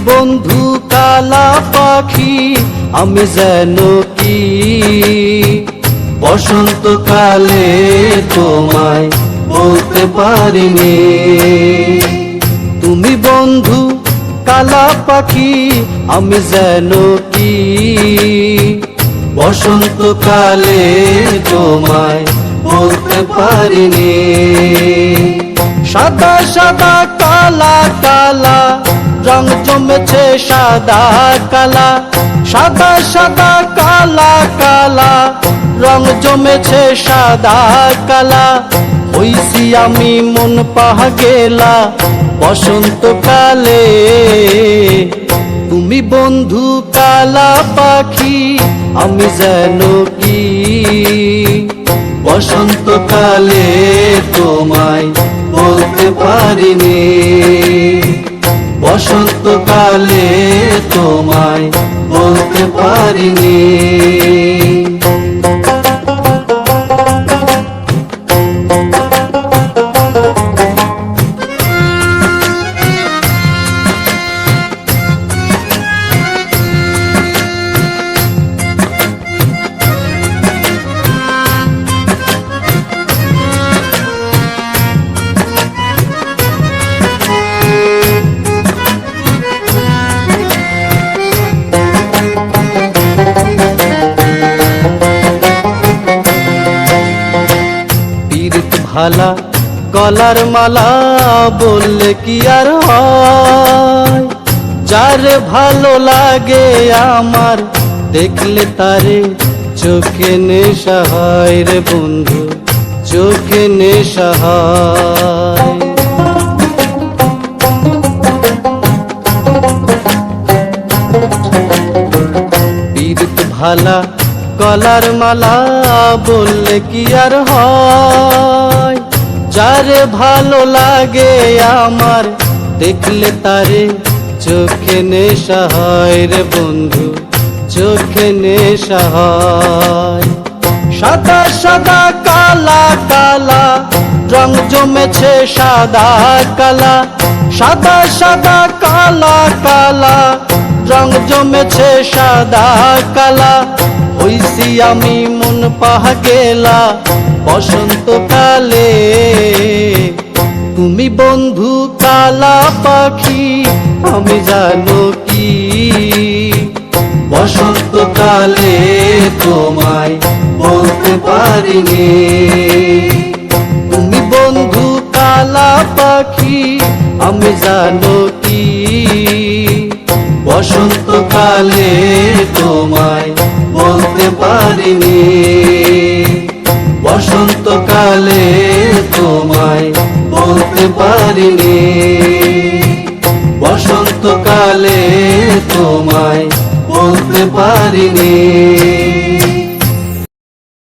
বন্ধু কালা পাখি আমি যেন কি বসন্তকালে তোমায় বলতে পারিনি। তুমি বন্ধু কালা পাখি আমি যেন কি বসন্তকালে তোমায় বলতে পারিনি। সাদা সাদা কালা কালা রং জমেছে সাদা কালা, সাদা সাদা কালা কালা রং জমেছে সাদা কালা। হইছি আমি মন পাহা গেলা বসন্তকালে। তুমি বন্ধু কালা পাখি আমি যেন কি বসন্তকালে তোমায় বলতে পারিনি। বসন্তকালে তোমায় বলতে পারিনি। ভালা গলার মালা বললে কি আর হয়, যার ভালো লাগে আমার দেখলে তারে চোখে নেশা হয় রে বন্ধু, চোখে নেশা হয়। পীড়িত ভালা গলার মালা বললে কি আর হয়, যারে ভালো লাগে আমার দেখলে তারে চোখে নেশা হয় রে বন্ধু, চোখে নেশা হয়। সাদা সাদা কালা কালা রং জমেছে সাদা কালা, সাদা সাদা কালা কালা রং জমেছে সাদা কালা। হইছি আমি মন পাহা গেলা বসন্তকালে। তুমি বন্ধু কালা পাখি আমি জানো কি বসন্তকালে তোমায় বলতে পারিনি। তুমি বন্ধু কালা পাখি আমি জানো কি বসন্তকালে তোমায় বলতে পারিনি। বসন্তকালে তোমায় বলতে পারিনি। বসন্তকালে তোমায় বলতে পারিনি।